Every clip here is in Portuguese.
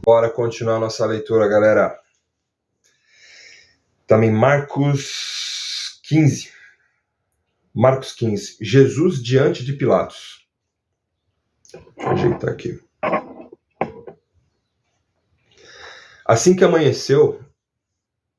Bora continuar nossa leitura, galera. Estamos em Marcos 15. Marcos 15. Jesus diante de Pilatos. Deixa eu ajeitar aqui. Assim que amanheceu,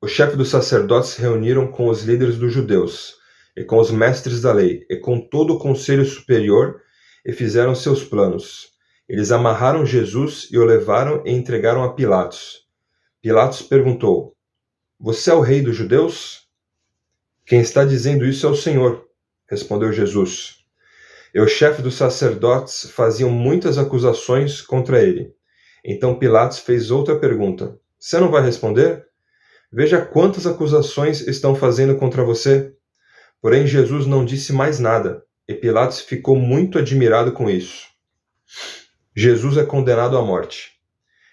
os chefes dos sacerdotes se reuniram com os líderes dos judeus, e com os mestres da lei, e com todo o conselho superior, e fizeram seus planos. Eles amarraram Jesus e o levaram e entregaram a Pilatos. Pilatos perguntou: Você é o rei dos judeus? Quem está dizendo isso é o Senhor, respondeu Jesus. E os chefes dos sacerdotes faziam muitas acusações contra ele. Então Pilatos fez outra pergunta: Você não vai responder? Veja quantas acusações estão fazendo contra você. Porém Jesus não disse mais nada, e Pilatos ficou muito admirado com isso. Jesus é condenado à morte.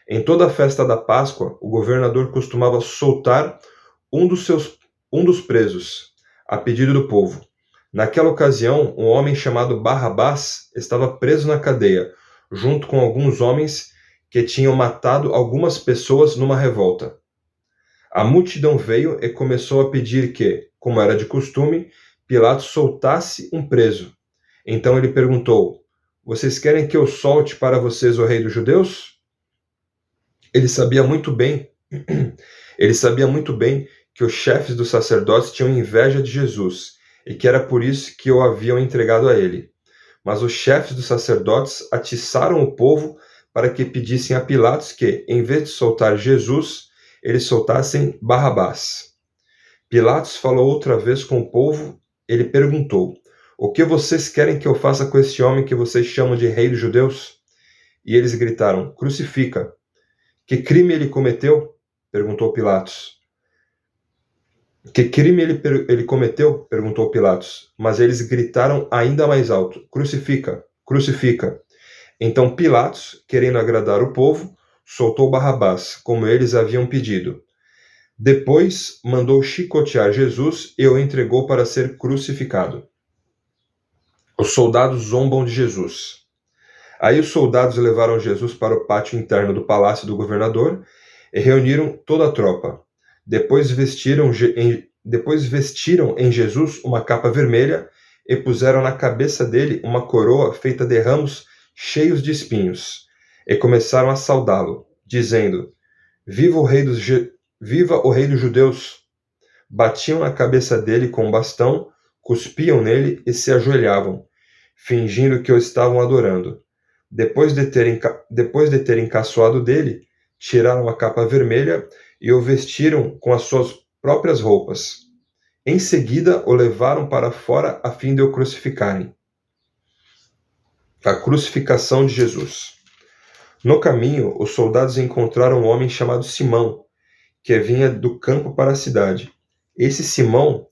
Em toda a festa da Páscoa, o governador costumava soltar um dos presos, a pedido do povo. Naquela ocasião, um homem chamado Barrabás estava preso na cadeia, junto com alguns homens que tinham matado algumas pessoas numa revolta. A multidão veio e começou a pedir que, como era de costume, Pilatos soltasse um preso. Então ele perguntou: Vocês querem que eu solte para vocês o rei dos judeus? Ele sabia muito bem que os chefes dos sacerdotes tinham inveja de Jesus, e que era por isso que o haviam entregado a ele. Mas os chefes dos sacerdotes atiçaram o povo para que pedissem a Pilatos que, em vez de soltar Jesus, eles soltassem Barrabás. Pilatos falou outra vez com o povo. Ele perguntou: O que vocês querem que eu faça com este homem que vocês chamam de rei dos judeus? E eles gritaram: Crucifica. Que crime ele cometeu? Perguntou Pilatos. Que crime ele cometeu? Perguntou Pilatos. Mas eles gritaram ainda mais alto: Crucifica, crucifica. Então Pilatos, querendo agradar o povo, soltou Barrabás, como eles haviam pedido. Depois mandou chicotear Jesus e o entregou para ser crucificado. Os soldados zombam de Jesus. Aí os soldados levaram Jesus para o pátio interno do palácio do governador e reuniram toda a tropa. Depois vestiram em Jesus uma capa vermelha e puseram na cabeça dele uma coroa feita de ramos cheios de espinhos, e começaram a saudá-lo, dizendo: Viva o rei dos judeus! Batiam na cabeça dele com um bastão, cuspiam nele e se ajoelhavam, fingindo que o estavam adorando. Depois de terem caçoado dele, tiraram a capa vermelha e o vestiram com as suas próprias roupas. Em seguida, o levaram para fora a fim de o crucificarem. A crucificação de Jesus. No caminho, os soldados encontraram um homem chamado Simão, que vinha do campo para a cidade. Esse Simão,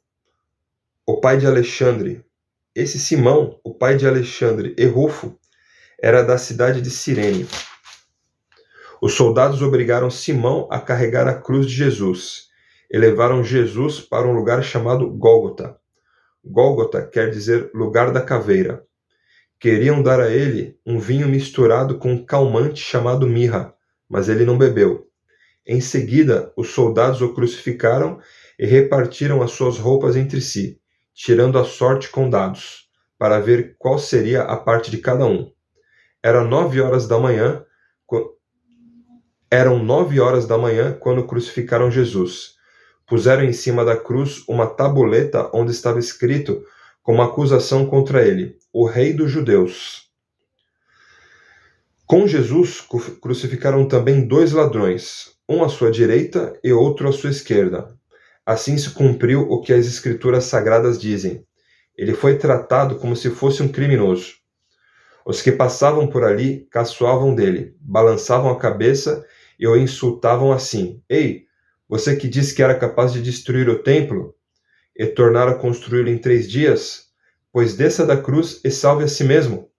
o pai de Alexandre e Rufo, era da cidade de Cirene. Os soldados obrigaram Simão a carregar a cruz de Jesus e levaram Jesus para um lugar chamado Gólgota. Gólgota quer dizer lugar da caveira. Queriam dar a ele um vinho misturado com um calmante chamado mirra, mas ele não bebeu. Em seguida, os soldados o crucificaram e repartiram as suas roupas entre si, tirando a sorte com dados, para ver qual seria a parte de cada um. Eram 9 horas da manhã quando crucificaram Jesus. Puseram em cima da cruz uma tabuleta onde estava escrito como acusação contra ele: o rei dos judeus. Com Jesus crucificaram também 2 ladrões, um à sua direita e outro à sua esquerda. Assim se cumpriu o que as Escrituras Sagradas dizem: ele foi tratado como se fosse um criminoso. Os que passavam por ali caçoavam dele, balançavam a cabeça e o insultavam assim: Ei, você que disse que era capaz de destruir o templo e tornar a construí-lo em 3 dias, pois desça da cruz e salve a si mesmo.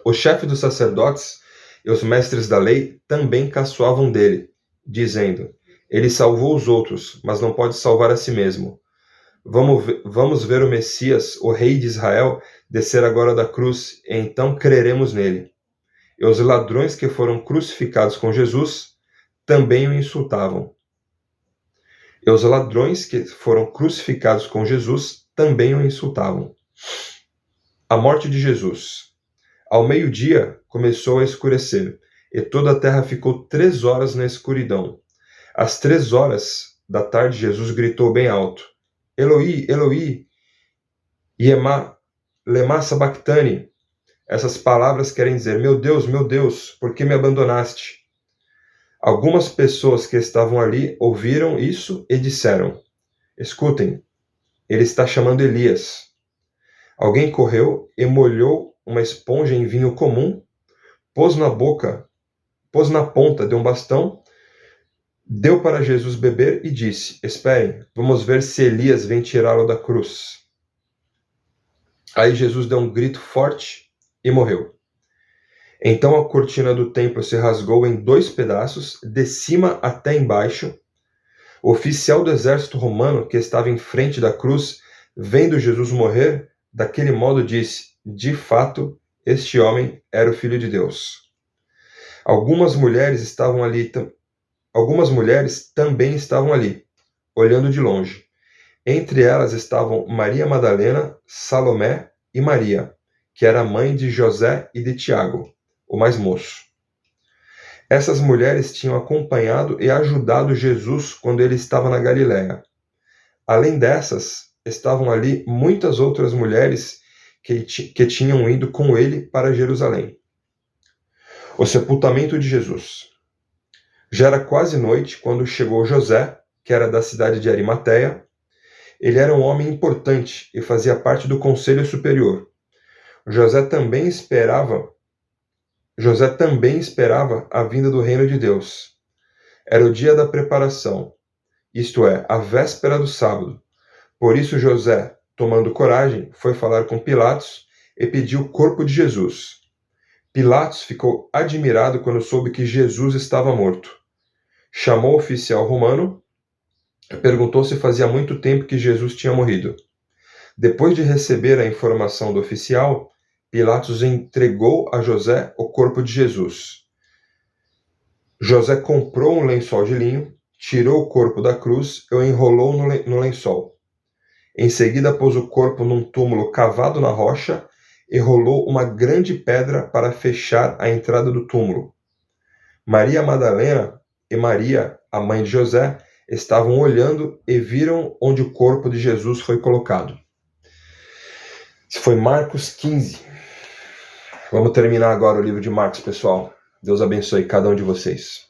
O chefe dos sacerdotes e os mestres da lei também caçoavam dele, dizendo: Ele salvou os outros, mas não pode salvar a si mesmo. Vamos ver o Messias, o rei de Israel, descer agora da cruz, e então creremos nele. e os ladrões que foram crucificados com Jesus também o insultavam. E os ladrões que foram crucificados com Jesus também o insultavam. A morte de Jesus. Ao meio-dia começou a escurecer, e toda a terra ficou 3 horas na escuridão. Às 3 horas da tarde, Jesus gritou bem alto: Eloi, Eloi, lema sabachthani. Essas palavras querem dizer: meu Deus, por que me abandonaste? Algumas pessoas que estavam ali ouviram isso e disseram: escutem, ele está chamando Elias. Alguém correu e molhou uma esponja em vinho comum, pôs na ponta de um bastão, deu para Jesus beber e disse: esperem, vamos ver se Elias vem tirá-lo da cruz. Aí Jesus deu um grito forte e morreu. Então a cortina do templo se rasgou em 2 pedaços, de cima até embaixo. O oficial do exército romano, que estava em frente da cruz, vendo Jesus morrer daquele modo, disse: de fato, este homem era o Filho de Deus. Algumas mulheres também estavam ali, olhando de longe. Entre elas estavam Maria Madalena, Salomé e Maria, que era mãe de José e de Tiago, o mais moço. Essas mulheres tinham acompanhado e ajudado Jesus quando ele estava na Galiléia. Além dessas, estavam ali muitas outras mulheres que tinham ido com ele para Jerusalém. O sepultamento de Jesus. Já era quase noite quando chegou José, que era da cidade de Arimateia. Ele era um homem importante e fazia parte do conselho superior. José também esperava a vinda do reino de Deus. Era o dia da preparação, isto é, a véspera do sábado. Por isso José, tomando coragem, foi falar com Pilatos e pediu o corpo de Jesus. Pilatos ficou admirado quando soube que Jesus estava morto. Chamou o oficial romano e perguntou se fazia muito tempo que Jesus tinha morrido. Depois de receber a informação do oficial, Pilatos entregou a José o corpo de Jesus. José comprou um lençol de linho, tirou o corpo da cruz e o enrolou no lençol. Em seguida, pôs o corpo num túmulo cavado na rocha e rolou uma grande pedra para fechar a entrada do túmulo. Maria Madalena e Maria, a mãe de José, estavam olhando e viram onde o corpo de Jesus foi colocado. Isso foi Marcos 15. Vamos terminar agora o livro de Marcos, pessoal. Deus abençoe cada um de vocês.